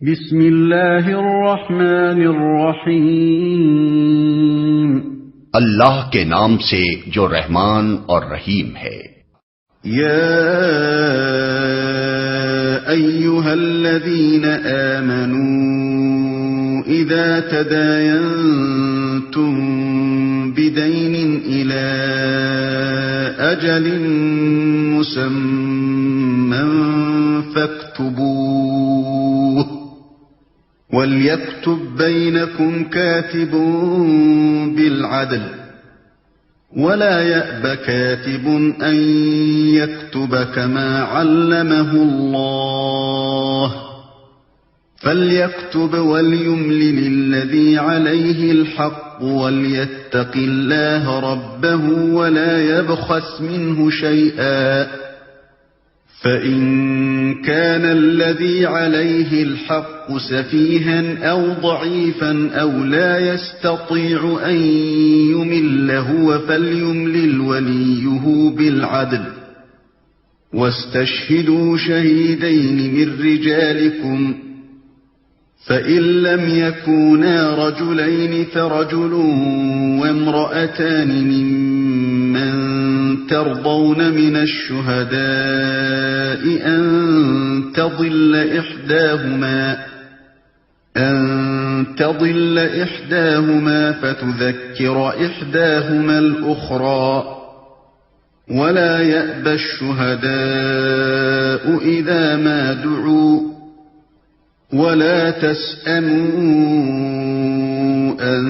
بسم اللہ الرحمن الرحیم، اللہ کے نام سے جو رحمان اور رحیم ہے۔ یا ایھا الذین آمنوا اذا تداینتم بدین الی اجل مسمى فاکتبوه وَلْيَكْتُبْ بَيْنَكُمْ كَاتِبٌ بِالْعَدْلِ وَلَا يَأْبَ كَاتِبٌ أَنْ يَكْتُبَ كَمَا عَلَّمَهُ اللَّهُ فَلْيَكْتُبْ وَلْيُمْلِلِ الَّذِي عَلَيْهِ الْحَقُّ وَلْيَتَّقِ اللَّهَ رَبَّهُ وَلَا يَبْخَسْ مِنْهُ شَيْئًا فَإِنْ كَانَ الَّذِي عَلَيْهِ الْحَقُّ سَفِيهًا أَوْ ضَعِيفًا أَوْ لَا يَسْتَطِيعُ أَنْ يُمِلَّ هُوَ فَلْيُمْلِلْ وَلِيُّهُ بِالْعَدْلِ وَاسْتَشْهِدُوا شَهِيدَيْنِ مِنْ رِجَالِكُمْ فَإِنْ لَمْ يَكُونَا رَجُلَيْنِ فَرَجُلٌ وَامْرَأَتَانِ مِمَّنْ ترضون من الشهداء أن تضل إحداهما فتذكر إحداهما الأخرى ولا يأبى الشهداء إذا ما دعوا ولا تسأموا أن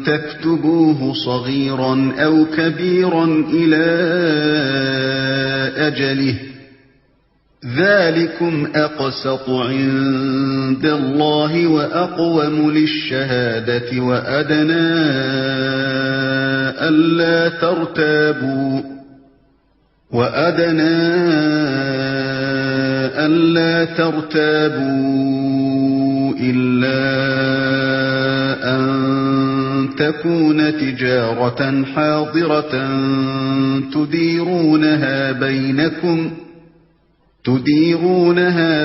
تكتبوه صغيرا أو كبيرا إلى أجله ذلكم أقسط عند الله وأقوم للشهادة وأدنى ألا ترتابوا إلا أن تكون تجارة حاضرة تديرونها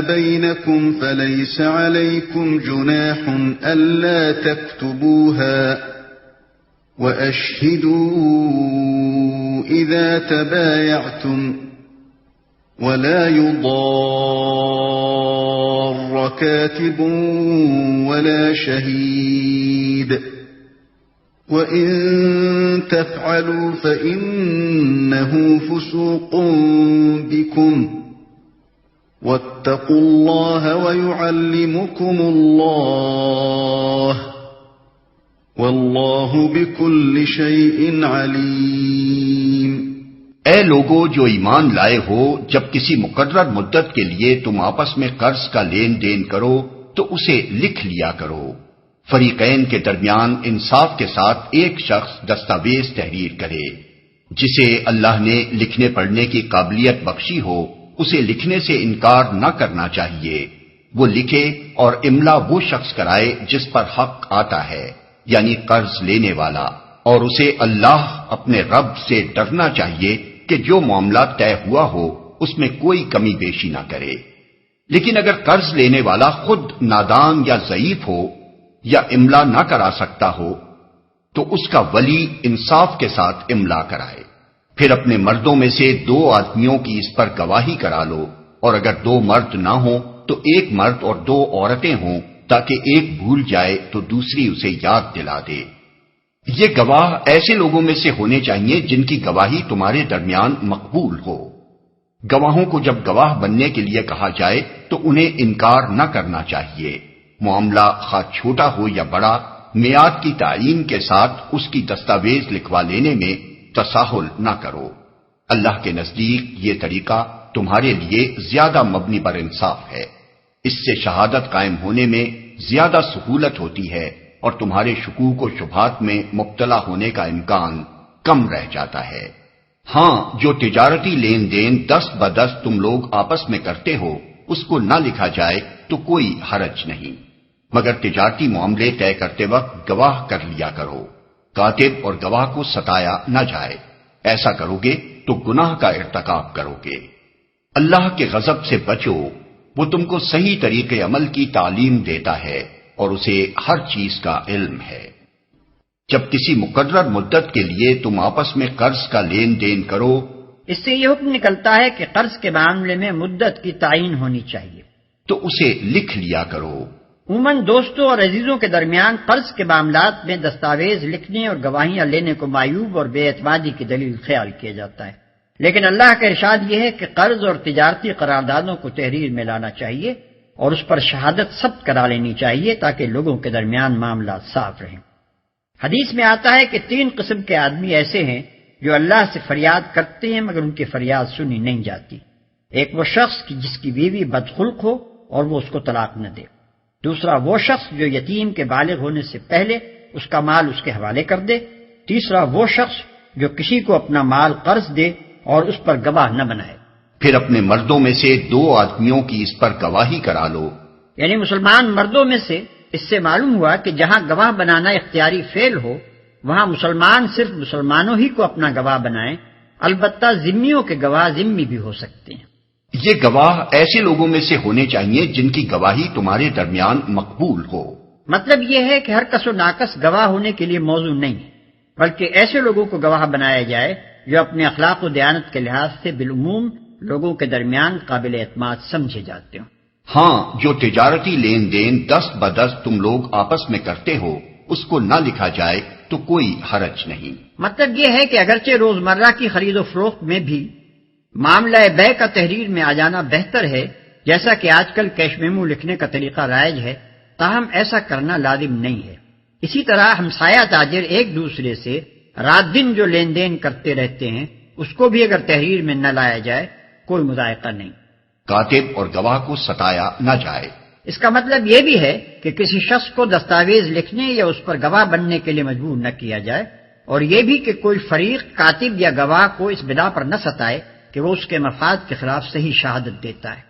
بينكم فليس عليكم جناح ألا تكتبوها وأشهدوا إذا تبايعتم ولا يضار كاتب ولا شهيد وَإِن تَفْعَلُوا فَإِنَّهُ فُسُوقٌ بِكُمْ وَاتَّقُوا اللَّهَ وَيُعَلِّمُكُمُ اللَّهُ وَاللَّهُ بِكُلِّ شَيْءٍ عَلِيمٌ۔ اے لوگو جو ایمان لائے ہو، جب کسی مقرر مدت کے لیے تم آپس میں قرض کا لین دین کرو تو اسے لکھ لیا کرو۔ فریقین کے درمیان انصاف کے ساتھ ایک شخص دستاویز تحریر کرے۔ جسے اللہ نے لکھنے پڑھنے کی قابلیت بخشی ہو اسے لکھنے سے انکار نہ کرنا چاہیے۔ وہ لکھے اور املا وہ شخص کرائے جس پر حق آتا ہے، یعنی قرض لینے والا، اور اسے اللہ اپنے رب سے ڈرنا چاہیے کہ جو معاملہ طے ہوا ہو اس میں کوئی کمی بیشی نہ کرے۔ لیکن اگر قرض لینے والا خود نادان یا ضعیف ہو یا املا نہ کرا سکتا ہو تو اس کا ولی انصاف کے ساتھ املا کرائے۔ پھر اپنے مردوں میں سے 2 آدمیوں کی اس پر گواہی کرا لو، اور اگر 2 مرد نہ ہوں تو 1 مرد اور 2 عورتیں ہوں، تاکہ ایک بھول جائے تو دوسری اسے یاد دلا دے۔ یہ گواہ ایسے لوگوں میں سے ہونے چاہیے جن کی گواہی تمہارے درمیان مقبول ہو۔ گواہوں کو جب گواہ بننے کے لیے کہا جائے تو انہیں انکار نہ کرنا چاہیے۔ معاملہ خواہ چھوٹا ہو یا بڑا، میعاد کی تعیین کے ساتھ اس کی دستاویز لکھوا لینے میں تساہل نہ کرو۔ اللہ کے نزدیک یہ طریقہ تمہارے لیے زیادہ مبنی پر انصاف ہے۔ اس سے شہادت قائم ہونے میں زیادہ سہولت ہوتی ہے اور تمہارے شکوک و شبہات میں مبتلا ہونے کا امکان کم رہ جاتا ہے۔ ہاں، جو تجارتی لین دین دست بدست تم لوگ آپس میں کرتے ہو اس کو نہ لکھا جائے تو کوئی حرج نہیں، مگر تجارتی معاملے طے کرتے وقت گواہ کر لیا کرو۔ کاتب اور گواہ کو ستایا نہ جائے، ایسا کرو گے تو گناہ کا ارتکاب کرو گے۔ اللہ کے غضب سے بچو وہ تم کو صحیح طریقے عمل کی تعلیم دیتا ہے اور اسے ہر چیز کا علم ہے۔ جب کسی مقرر مدت کے لیے تم آپس میں قرض کا لین دین کرو، اس سے یہ حکم نکلتا ہے کہ قرض کے معاملے میں مدت کی تعین ہونی چاہیے، تو اسے لکھ لیا کرو۔ عموماً دوستوں اور عزیزوں کے درمیان قرض کے معاملات میں دستاویز لکھنے اور گواہیاں لینے کو معیوب اور بے اعتمادی کی دلیل خیال کیا جاتا ہے، لیکن اللہ کا ارشاد یہ ہے کہ قرض اور تجارتی قراردادوں کو تحریر میں لانا چاہیے اور اس پر شہادت ثبت کرا لینی چاہیے تاکہ لوگوں کے درمیان معاملات صاف رہیں۔ حدیث میں آتا ہے کہ 3 قسم کے آدمی ایسے ہیں جو اللہ سے فریاد کرتے ہیں مگر ان کی فریاد سنی نہیں جاتی۔ ایک وہ شخص جس کی بیوی بدخلق ہو اور وہ اس کو طلاق نہ دے، دوسرا وہ شخص جو یتیم کے بالغ ہونے سے پہلے اس کا مال اس کے حوالے کر دے، تیسرا وہ شخص جو کسی کو اپنا مال قرض دے اور اس پر گواہ نہ بنائے۔ پھر اپنے مردوں میں سے 2 آدمیوں کی اس پر گواہی کرا لو۔ یعنی مسلمان مردوں میں سے اس سے معلوم ہوا کہ جہاں گواہ بنانا اختیاری فعل ہو وہاں مسلمان صرف مسلمانوں ہی کو اپنا گواہ بنائیں، البتہ ذمیوں کے گواہ ذمی بھی ہو سکتے ہیں۔ یہ گواہ ایسے لوگوں میں سے ہونے چاہیے جن کی گواہی تمہارے درمیان مقبول ہو۔ مطلب یہ ہے کہ ہر کس و ناقص گواہ ہونے کے لیے موضوع نہیں ہے، بلکہ ایسے لوگوں کو گواہ بنایا جائے جو اپنے اخلاق و دیانت کے لحاظ سے بالعموم لوگوں کے درمیان قابل اعتماد سمجھے جاتے ہوں۔ ہاں، جو تجارتی لین دین دست بدست تم لوگ آپس میں کرتے ہو اس کو نہ لکھا جائے تو کوئی حرج نہیں۔ مطلب یہ ہے کہ اگرچہ روزمرہ کی خرید و فروخت میں بھی معاملہ بے کا تحریر میں آ جانا بہتر ہے، جیسا کہ آج کل کیش میمو لکھنے کا طریقہ رائج ہے، تاہم ایسا کرنا لازم نہیں ہے۔ اسی طرح ہمسایہ تاجر ایک دوسرے سے رات دن جو لین دین کرتے رہتے ہیں اس کو بھی اگر تحریر میں نہ لایا جائے کوئی مذائقہ نہیں۔ کاتب اور گواہ کو ستایا نہ جائے۔ اس کا مطلب یہ بھی ہے کہ کسی شخص کو دستاویز لکھنے یا اس پر گواہ بننے کے لیے مجبور نہ کیا جائے، اور یہ بھی کہ کوئی فریق کاتب یا گواہ کو اس بنا پر نہ ستائے کہ وہ اس کے مفاد کے خلاف صحیح شہادت دیتا ہے۔